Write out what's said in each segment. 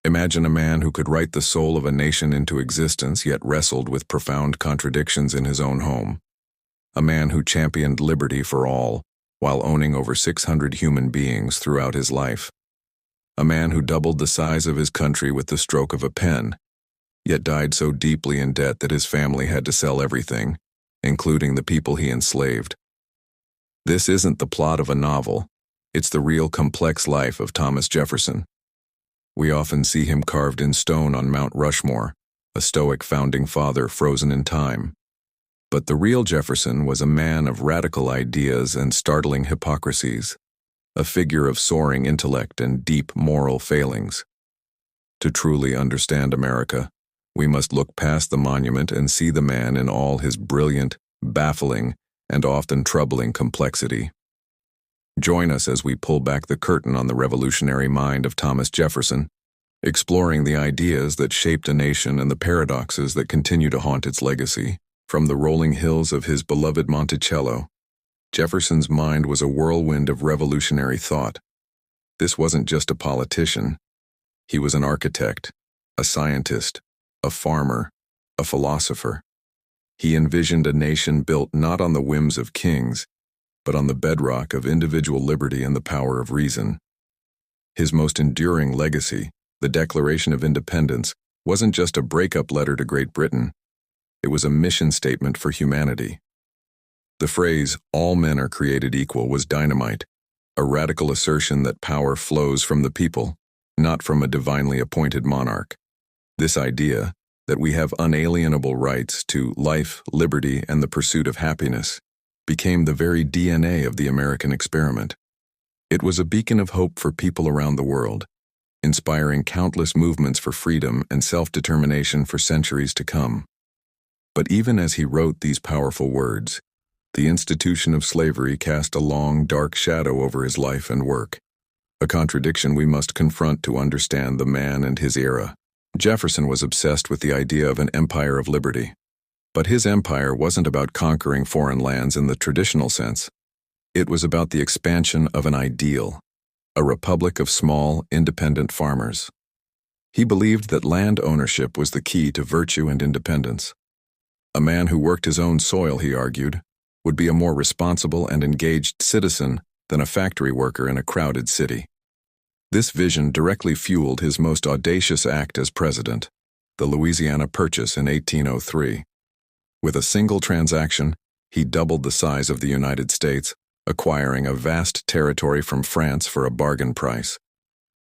Imagine a man who could write the soul of a nation into existence yet wrestled with profound contradictions in his own home. A man who championed liberty for all while owning over 600 human beings throughout his life. A man who doubled the size of his country with the stroke of a pen, yet died so deeply in debt that his family had to sell everything, including the people he enslaved. This isn't the plot of a novel, it's the real complex life of Thomas Jefferson. We often see him carved in stone on Mount Rushmore, a stoic founding father frozen in time. But the real Jefferson was a man of radical ideas and startling hypocrisies, a figure of soaring intellect and deep moral failings. To truly understand America, we must look past the monument and see the man in all his brilliant, baffling, and often troubling complexity. Join us as we pull back the curtain on the revolutionary mind of Thomas Jefferson, exploring the ideas that shaped a nation and the paradoxes that continue to haunt its legacy. From the rolling hills of his beloved Monticello, Jefferson's mind was a whirlwind of revolutionary thought. This wasn't just a politician. He was an architect, a scientist, a farmer, a philosopher. He envisioned a nation built not on the whims of kings, but on the bedrock of individual liberty and the power of reason. His most enduring legacy, the Declaration of Independence, wasn't just a breakup letter to Great Britain. It was a mission statement for humanity. The phrase, "all men are created equal," was dynamite, a radical assertion that power flows from the people, not from a divinely appointed monarch. This idea, that we have unalienable rights to life, liberty, and the pursuit of happiness, became the very DNA of the American experiment. It was a beacon of hope for people around the world, inspiring countless movements for freedom and self-determination for centuries to come. But even as he wrote these powerful words, the institution of slavery cast a long, dark shadow over his life and work, a contradiction we must confront to understand the man and his era. Jefferson was obsessed with the idea of an empire of liberty. But his empire wasn't about conquering foreign lands in the traditional sense. It was about the expansion of an ideal, a republic of small, independent farmers. He believed that land ownership was the key to virtue and independence. A man who worked his own soil, he argued, would be a more responsible and engaged citizen than a factory worker in a crowded city. This vision directly fueled his most audacious act as president, the Louisiana Purchase in 1803. With a single transaction, he doubled the size of the United States, acquiring a vast territory from France for a bargain price.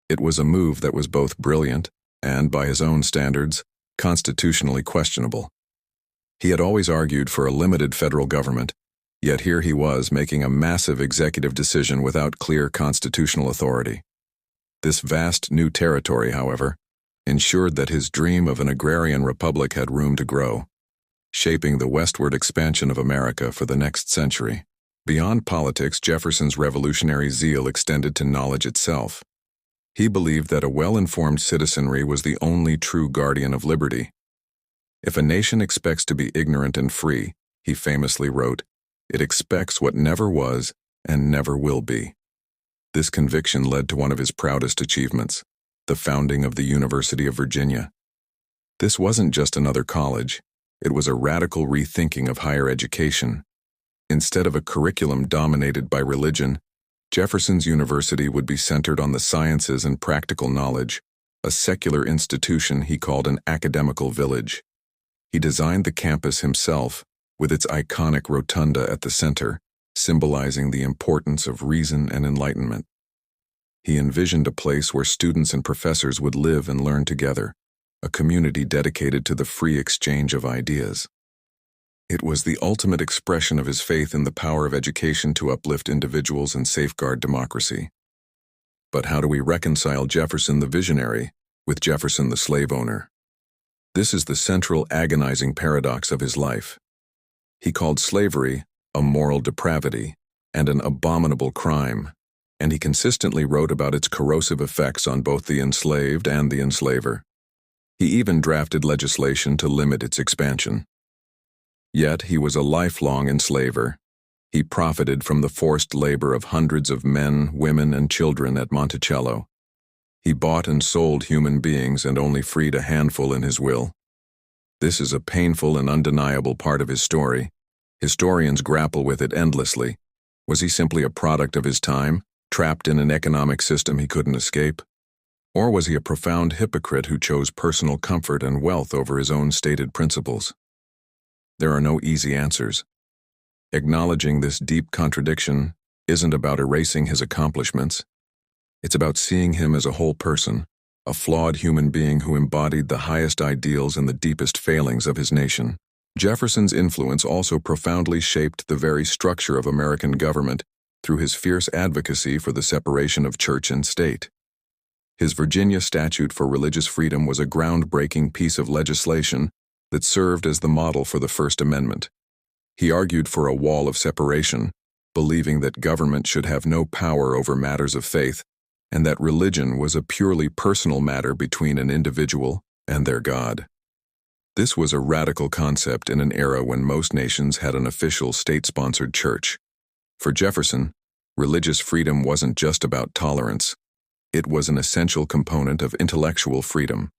It was a move that was both brilliant and, by his own standards, constitutionally questionable. He had always argued for a limited federal government, yet here he was making a massive executive decision without clear constitutional authority. This vast new territory, however, ensured that his dream of an agrarian republic had room to grow, shaping the westward expansion of America for the next century. Beyond politics, Jefferson's revolutionary zeal extended to knowledge itself. He believed that a well-informed citizenry was the only true guardian of liberty. If a nation expects to be ignorant and free, he famously wrote, it expects what never was and never will be. This conviction led to one of his proudest achievements, the founding of the University of Virginia. This wasn't just another college, it was a radical rethinking of higher education. Instead of a curriculum dominated by religion, Jefferson's university would be centered on the sciences and practical knowledge, a secular institution he called an academical village. He designed the campus himself, with its iconic rotunda at the center, symbolizing the importance of reason and enlightenment. He envisioned a place where students and professors would live and learn together, a community dedicated to the free exchange of ideas. It was the ultimate expression of his faith in the power of education to uplift individuals and safeguard democracy. But how do we reconcile Jefferson the visionary with Jefferson the slave owner? This is the central agonizing paradox of his life. He called slavery a moral depravity and an abominable crime, and he consistently wrote about its corrosive effects on both the enslaved and the enslaver. He even drafted legislation to limit its expansion. Yet he was a lifelong enslaver. He profited from the forced labor of hundreds of men, women, and children at Monticello. He bought and sold human beings and only freed a handful in his will. This is a painful and undeniable part of his story. Historians grapple with it endlessly. Was he simply a product of his time, trapped in an economic system he couldn't escape? Or was he a profound hypocrite who chose personal comfort and wealth over his own stated principles? There are no easy answers. Acknowledging this deep contradiction isn't about erasing his accomplishments. It's about seeing him as a whole person, a flawed human being who embodied the highest ideals and the deepest failings of his nation. Jefferson's influence also profoundly shaped the very structure of American government through his fierce advocacy for the separation of church and state. His Virginia Statute for Religious Freedom was a groundbreaking piece of legislation that served as the model for the First Amendment. He argued for a wall of separation, believing that government should have no power over matters of faith, and that religion was a purely personal matter between an individual and their God. This was a radical concept in an era when most nations had an official state-sponsored church. For Jefferson, religious freedom wasn't just about tolerance. It was an essential component of intellectual freedom.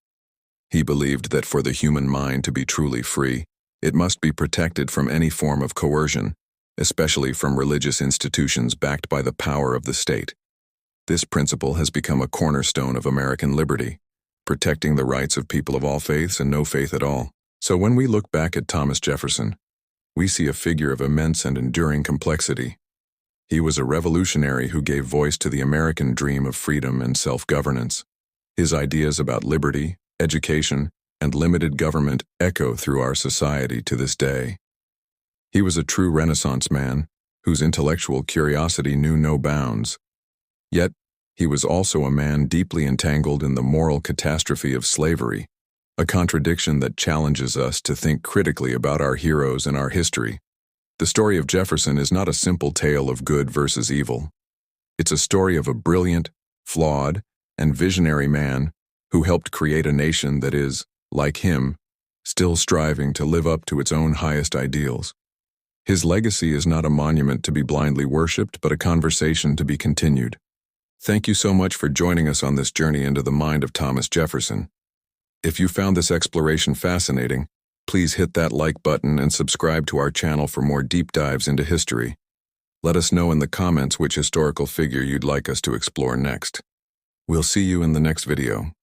He believed that for the human mind to be truly free, it must be protected from any form of coercion, especially from religious institutions backed by the power of the state. This principle has become a cornerstone of American liberty, protecting the rights of people of all faiths and no faith at all. So when we look back at Thomas Jefferson, we see a figure of immense and enduring complexity. He was a revolutionary who gave voice to the American dream of freedom and self-governance. His ideas about liberty, education, and limited government echo through our society to this day. He was a true Renaissance man, whose intellectual curiosity knew no bounds. Yet, he was also a man deeply entangled in the moral catastrophe of slavery, a contradiction that challenges us to think critically about our heroes and our history. The story of Jefferson is not a simple tale of good versus evil. It's a story of a brilliant, flawed, and visionary man who helped create a nation that is, like him, still striving to live up to its own highest ideals. His legacy is not a monument to be blindly worshipped, but a conversation to be continued. Thank you so much for joining us on this journey into the mind of Thomas Jefferson. If you found this exploration fascinating, please hit that like button and subscribe to our channel for more deep dives into history. Let us know in the comments which historical figure you'd like us to explore next. We'll see you in the next video.